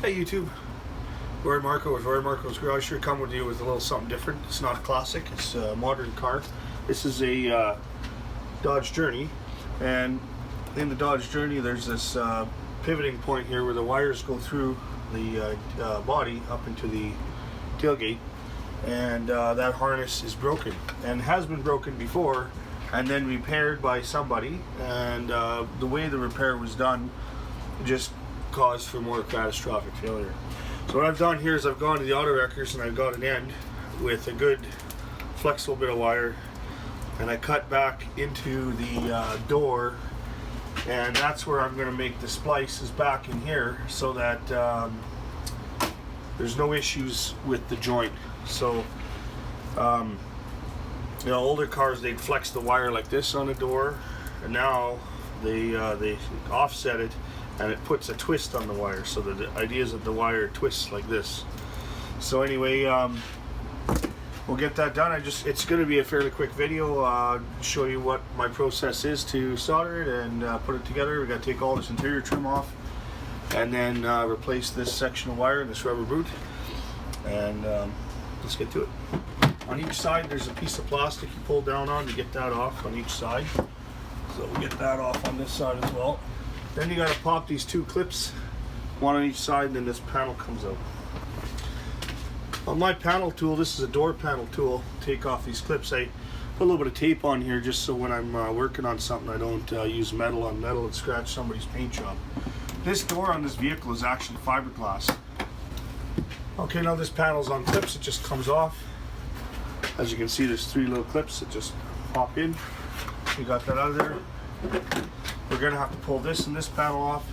Hey YouTube, we're Marko with Marko's Garage here, coming with you with a little something different. It's not a classic, it's a modern car. This is a Dodge Journey, and in the Dodge Journey there's this pivoting point here where the wires go through the body up into the tailgate, and that harness is broken and has been broken before and then repaired by somebody, and the way the repair was done just caused for more catastrophic failure. So what I've done here is I've gone to the auto wreckers and I've got an end with a good flexible bit of wire, and I cut back into the door, and that's where I'm going to make the splices back in here so that there's no issues with the joint. So you know, older cars, they'd flex the wire like this on the door, and now they offset it and it puts a twist on the wire. So the idea is that the wire twists like this. So anyway, we'll get that done. It's going to be a fairly quick video. Show you what my process is to solder it and put it together. We got to take all this interior trim off and then replace this section of wire, this rubber boot, and let's get to it. On each side there's a piece of plastic you pull down on to get that off on each side. So we'll get that off on this side as well. Then you got to pop these two clips, one on each side, and then this panel comes out. On my panel tool, this is a door panel tool, take off these clips. I put a little bit of tape on here just so when I'm working on something I don't use metal on metal and scratch somebody's paint job. This door on this vehicle is actually fiberglass. Okay, now this panel's on clips, it just comes off. As you can see, there's three little clips that just pop in. We got that out of there. We're gonna have to pull this and this panel off.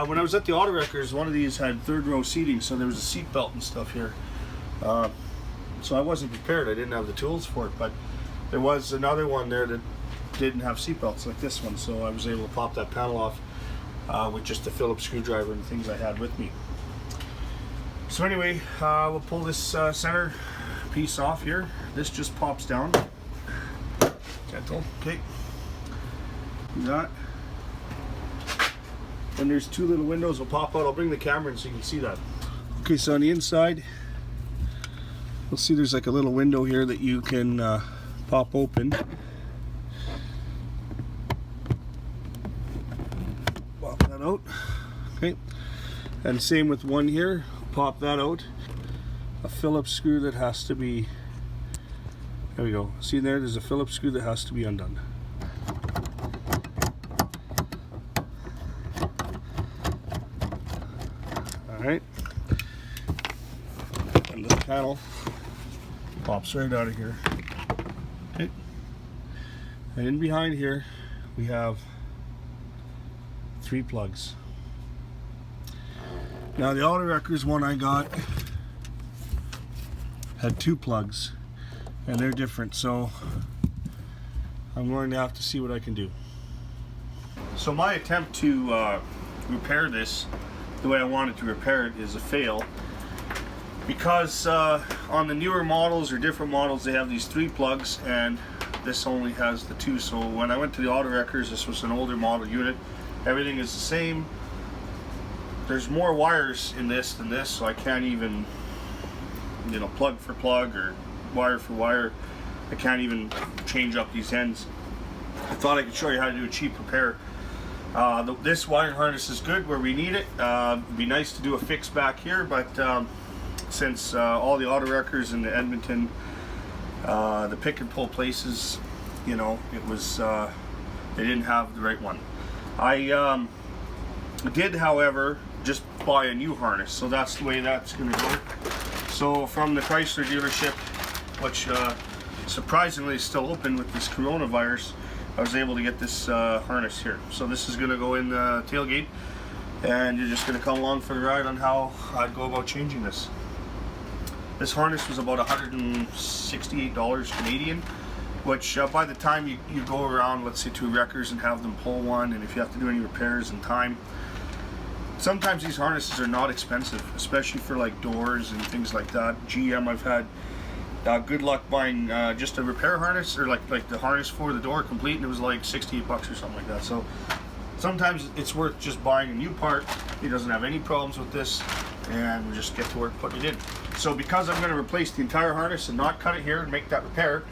When I was at the auto wreckers, one of these had third row seating, so there was a seat belt and stuff here. So I wasn't prepared, I didn't have the tools for it, but there was another one there that didn't have seat belts like this one, so I was able to pop that panel off with just a Phillips screwdriver and things I had with me. So anyway, we'll pull this center piece off here. This just pops down. Gentle, okay. Do that. And there's two little windows will pop out. I'll bring the camera in so you can see that. Okay, so on the inside, you'll see there's like a little window here that you can pop open. Pop that out. Okay. And same with one here. Pop that out. A Phillips screw that has to be, there we go. See there, there's a Phillips screw that has to be undone. Alright. And the panel pops right out of here. Okay. And in behind here we have three plugs. Now the auto wreckers one I got had two plugs, and they're different, so I'm going to have to see what I can do. So my attempt to repair this the way I wanted to repair it is a fail, because on the newer models or different models they have these three plugs and this only has the two. So when I went to the auto wreckers, this was an older model unit, everything is the same. There's more wires in this than this, so I can't even, you know, plug for plug or wire for wire. I can't even change up these ends. I thought I could show you how to do a cheap repair. This wiring harness is good where we need it. It'd be nice to do a fix back here, but since all the auto wreckers in the Edmonton, the pick and pull places, you know, it was they didn't have the right one. I did, however, just buy a new harness, so that's the way that's going to go. So from the Chrysler dealership, which surprisingly is still open with this coronavirus, I was able to get this harness here. So this is going to go in the tailgate, and you're just going to come along for the ride on how I'd go about changing this. This harness was about $168 Canadian, which by the time you go around, let's say to wreckers and have them pull one, and if you have to do any repairs in time, sometimes these harnesses are not expensive, especially for like doors and things like that. GM, I've had good luck buying just a repair harness, or like the harness for the door complete, and it was like 68 bucks or something like that. So sometimes it's worth just buying a new part. He doesn't have any problems with this, and we just get to work putting it in. So because I'm going to replace the entire harness and not cut it here and make that repair,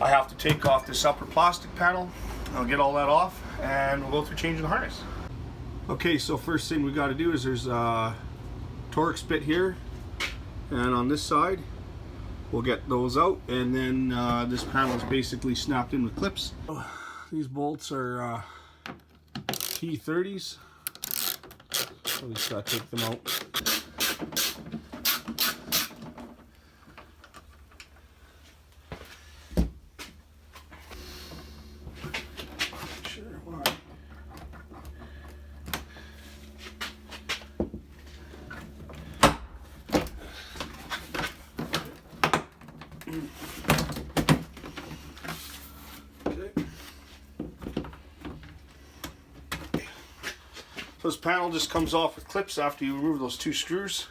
I have to take off this upper plastic panel. I'll get all that off and we'll go through changing the harness. Okay, so first thing we got to do is there's a Torx bit here, and on this side we'll get those out, and then this panel is basically snapped in with clips. These bolts are T30s, so we just got to take them out. So this panel just comes off with clips after you remove those 2 screws.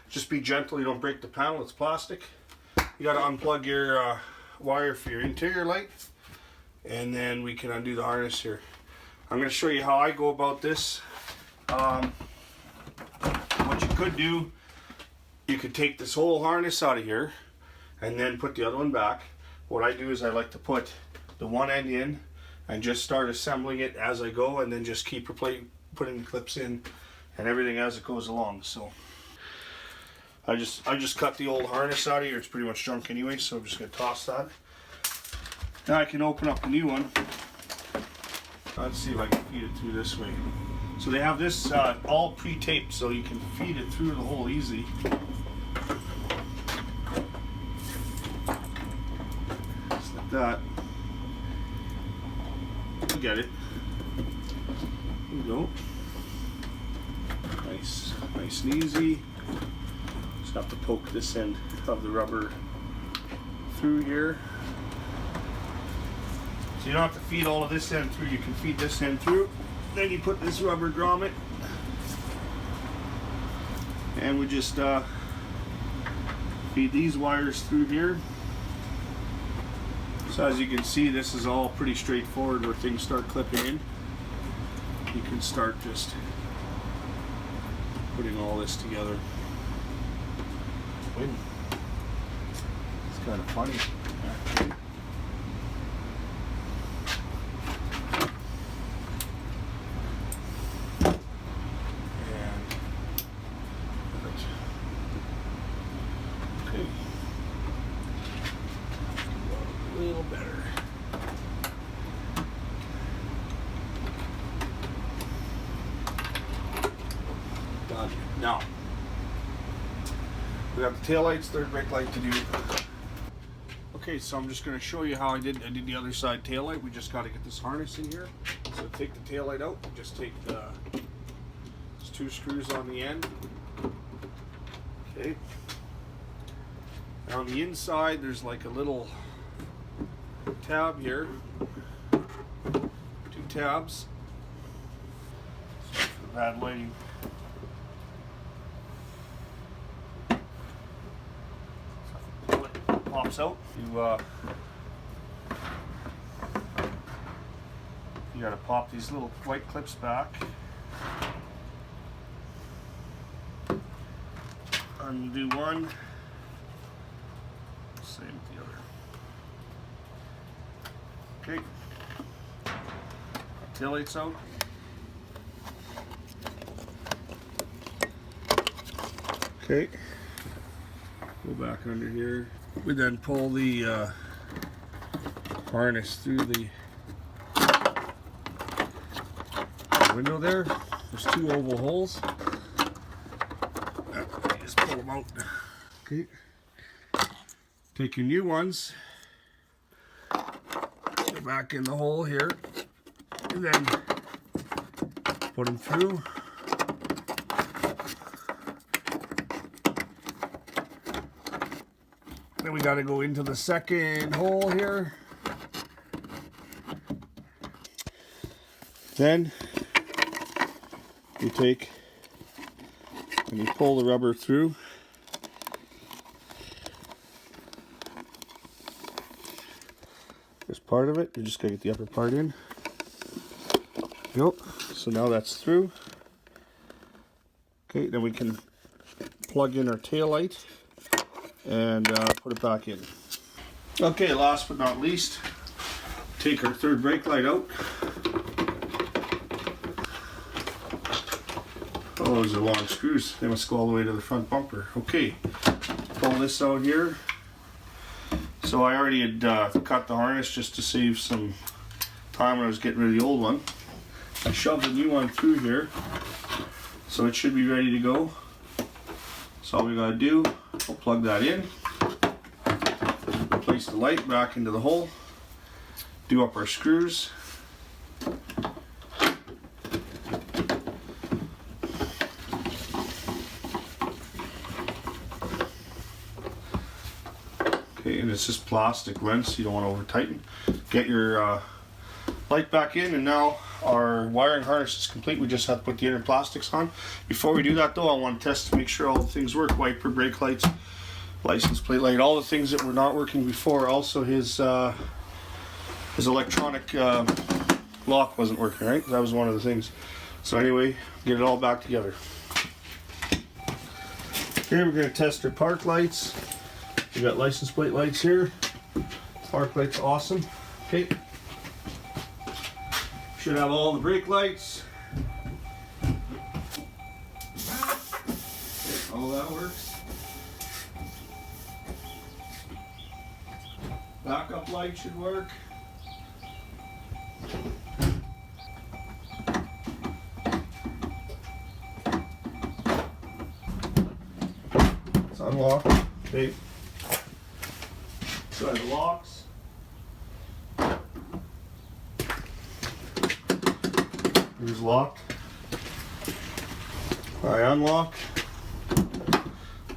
Just be gentle, you don't break the panel, it's plastic. You got to unplug your wire for your interior light, and then we can undo the harness here. I'm going to show you how I go about this. What you could do, you could take this whole harness out of here and then put the other one back. What I do is I like to put the one end in and just start assembling it as I go, and then just keep putting the clips in and everything as it goes along. So I just cut the old harness out of here. It's pretty much junk anyway, so I'm just going to toss that. Now I can open up the new one. Let's see if I can feed it through this way. So they have this all pre-taped, so you can feed it through the hole easy. Just like that. You get it. There we go. Nice and easy. Just have to poke this end of the rubber through here. So you don't have to feed all of this end through, you can feed this end through. Then you put this rubber grommet, and we just feed these wires through here. So as you can see, this is all pretty straightforward where things start clipping in. You can start just putting all this together. It's kind of funny, actually. Okay. A little better. Done. Now, we have the taillights, third brake light to do. Okay, so I'm just going to show you how I did the other side taillight. We just got to get this harness in here. So take the taillight out, just take there's 2 screws on the end. Okay. On the inside, there's like a little tab here. 2 tabs. Sorry for the bad lighting. Pops out. You gotta pop these little white clips back. Undo one. Same with the other. Okay. Taillights out. Okay. Go back under here. We then pull the harness through the window there. There's 2 oval holes. Just pull them out. Okay. Take your new ones, go back in the hole here, and then put them through. Then we got to go into the second hole here. Then you take and you pull the rubber through. There's part of it. You just gotta get the upper part in. go. So now that's through. Okay, then we can plug in our tail light and put it back in. Okay, last but not least, take our third brake light out. Oh, those are long screws. They must go all the way to the front bumper. Okay, pull this out here. So I already had cut the harness just to save some time when I was getting rid of the old one. I shoved the new one through here, so it should be ready to go. So all we gotta do, we'll plug that in, place the light back into the hole, do up our screws. Okay, and it's just plastic lens, you don't want to over tighten. Get your light back in, and now our wiring harness is complete. We just have to put the inner plastics on. Before we do that though, I want to test to make sure all the things work. Wiper, brake lights, license plate light, all the things that were not working before. Also his electronic lock wasn't working, right? That was one of the things. So anyway, get it all back together. Here we're going to test our park lights. We got license plate lights here. Park lights, awesome. Okay. Should have all the brake lights. All that works. Backup light should work. It's unlocked. Okay. So it locks. Here's locked. I unlock.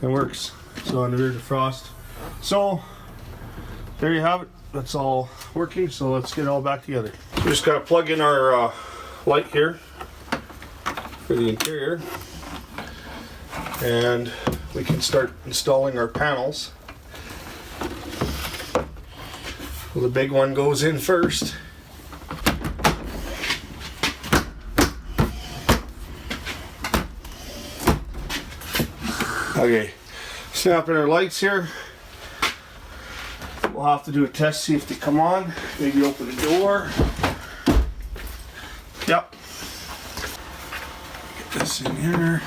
It works. So on the rear defrost. So there you have it. That's all working. So let's get it all back together. We just got to plug in our light here for the interior, and we can start installing our panels. Well, the big one goes in first. Okay, snapping our lights here. We'll have to do a test, see if they come on. Maybe open the door. Yep. Get this in here.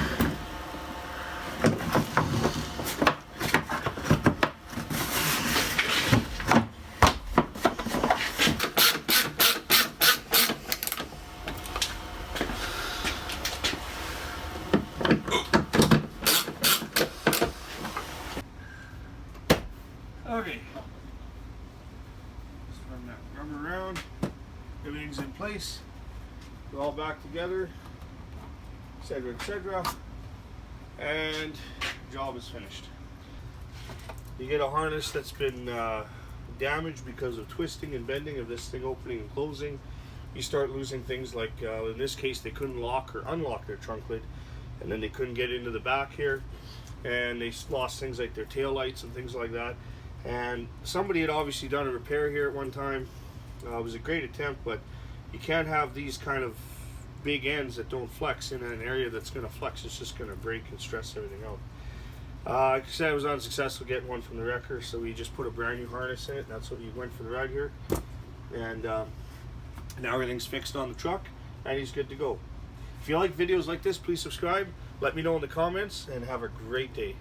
Okay, just run that rubber around, everything's in place, we're all back together, etc., etc., and the job is finished. You get a harness that's been damaged because of twisting and bending of this thing opening and closing. You start losing things like, in this case, they couldn't lock or unlock their trunk lid, and then they couldn't get into the back here, and they lost things like their tail lights and things like that. And somebody had obviously done a repair here at one time. It was a great attempt, but you can't have these kind of big ends that don't flex in an area that's going to flex. It's just going to break and stress everything out. Like I said, I was unsuccessful getting one from the wrecker, so we just put a brand new harness in it. That's what he went for the ride here. And now everything's fixed on the truck, and he's good to go. If you like videos like this, please subscribe. Let me know in the comments, and have a great day.